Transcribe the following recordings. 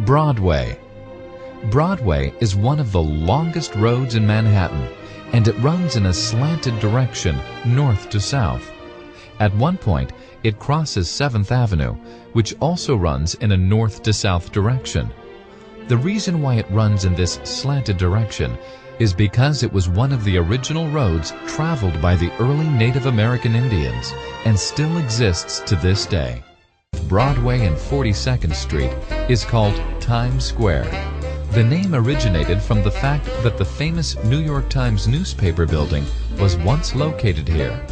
Broadway. Broadway is one of the longest roads in Manhattan, and it runs in a slanted direction, north to south. At one point, it crosses 7th Avenue, which also runs in a north to south direction. The reason why it runs in this slanted direction is because it was one of the original roads traveled by the early Native American Indians and still exists to this day. Broadway and 42nd Street is called Times Square. The name originated from the fact that the famous New York Times newspaper building was once located here.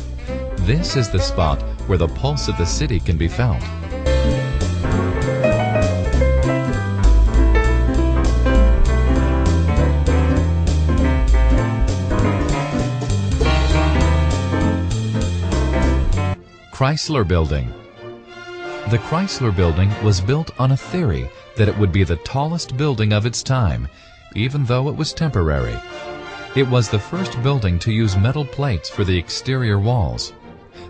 This is the spot where the pulse of the city can be felt. Chrysler Building. The Chrysler Building was built on a theory that it would be the tallest building of its time, even though it was temporary. It was the first building to use metal plates for the exterior walls.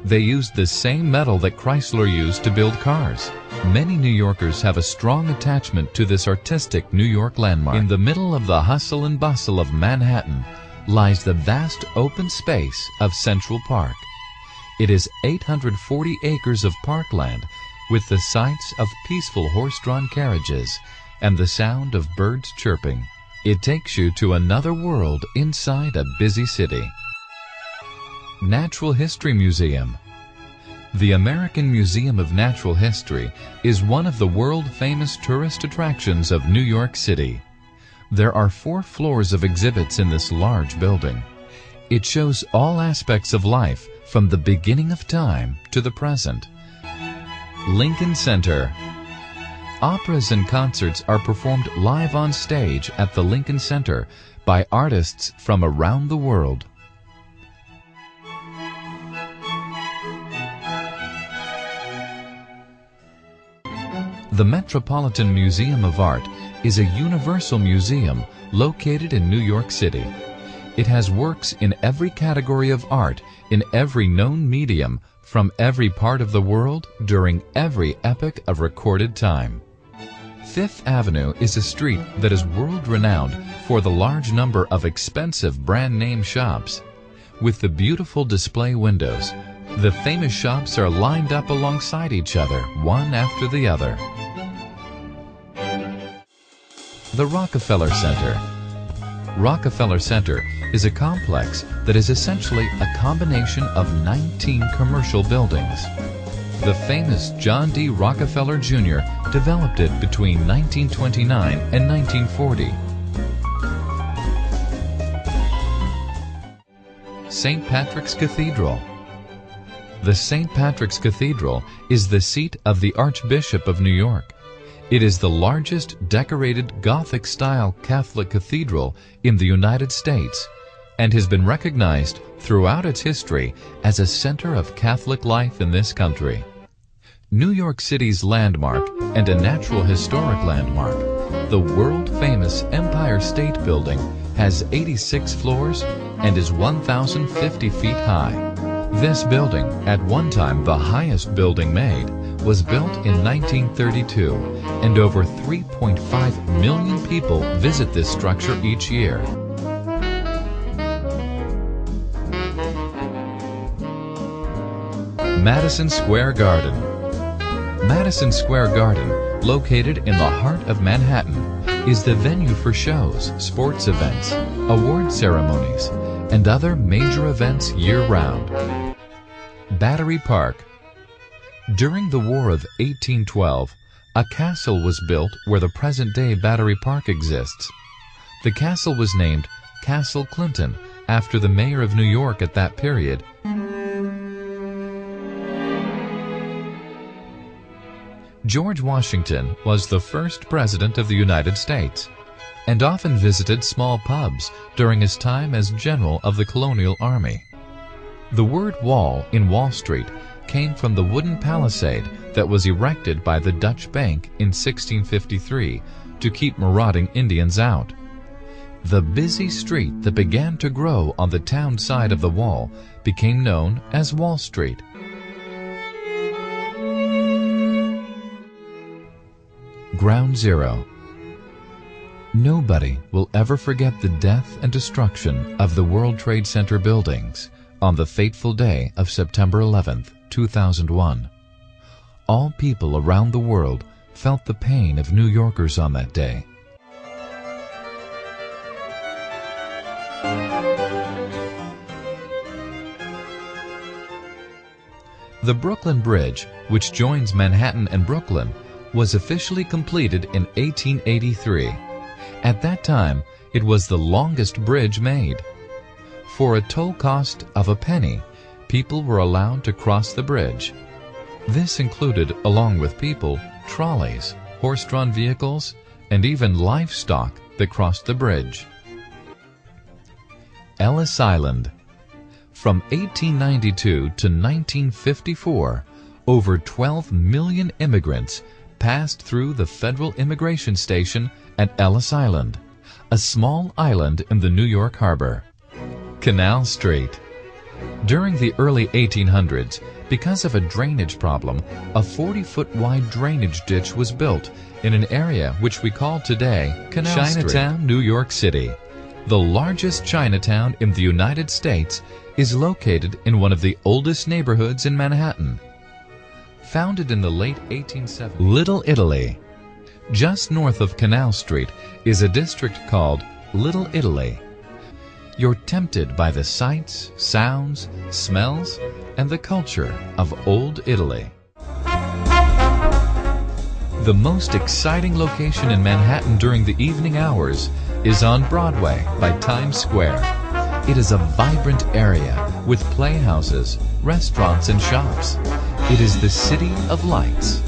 They used the same metal that Chrysler used to build cars. Many New Yorkers have a strong attachment to this artistic New York landmark. In the middle of the hustle and bustle of Manhattan lies the vast open space of Central Park. It is 840 acres of parkland with the sights of peaceful horse-drawn carriages and the sound of birds chirping. It takes you to another world inside a busy city. Natural History Museum. The American Museum of Natural History is one of the world-famous tourist attractions of New York City. There are 4 floors of exhibits in this large building. It shows all aspects of life from the beginning of time to the present. Lincoln Center. Operas and concerts are performed live on stage at the Lincoln Center by artists from around the world. The Metropolitan Museum of Art is a universal museum located in New York City. It has works in every category of art, in every known medium, from every part of the world, during every epoch of recorded time. Fifth Avenue is a street that is world-renowned for the large number of expensive brand-name shops. With the beautiful display windows, the famous shops are lined up alongside each other, one after the other. The Rockefeller Center. Rockefeller Center is a complex that is essentially a combination of 19 commercial buildings. The famous John D. Rockefeller Jr. developed it between 1929 and 1940. St. Patrick's Cathedral. The St. Patrick's Cathedral is the seat of the Archbishop of New York. It is the largest decorated Gothic-style Catholic cathedral in the United States and has been recognized throughout its history as a center of Catholic life in this country. New York City's landmark and a natural historic landmark, the world-famous Empire State Building has 86 floors and is 1,050 feet high. This building, at one time the highest building made, was built in 1932, and over 3.5 million people visit this structure each year. Madison Square Garden. Madison Square Garden, located in the heart of Manhattan, is the venue for shows, sports events, award ceremonies, and other major events year-round. Battery Park. During the War of 1812, a castle was built where the present-day Battery Park exists. The castle was named Castle Clinton after the mayor of New York at that period. George Washington was the first president of the United States and often visited small pubs during his time as general of the colonial army. The word wall in Wall Street came from the wooden palisade that was erected by the Dutch Bank in 1653 to keep marauding Indians out. The busy street that began to grow on the town side of the wall became known as Wall Street. Ground Zero. Nobody will ever forget the death and destruction of the World Trade Center buildings on the fateful day of September 11th, 2001. All people around the world felt the pain of New Yorkers on that day. The Brooklyn Bridge, which joins Manhattan and Brooklyn, was officially completed in 1883. At that time, it was the longest bridge made. For a toll cost of a penny, people were allowed to cross the bridge. This included, along with people, trolleys, horse-drawn vehicles, and even livestock that crossed the bridge. Ellis Island. From 1892 to 1954, over 12 million immigrants passed through the Federal Immigration Station at Ellis Island, a small island in the New York Harbor. Canal Street. During the early 1800s, because of a drainage problem, a 40-foot wide drainage ditch was built in an area which we call today Chinatown, New York City. The largest Chinatown in the United States is located in one of the oldest neighborhoods in Manhattan. Founded in the late 1870s, Little Italy. Just north of Canal Street is a district called Little Italy. You're tempted by the sights, sounds, smells, and the culture of Old Italy. The most exciting location in Manhattan during the evening hours is on Broadway by Times Square. It is a vibrant area with playhouses, restaurants, and shops. It is the City of Lights.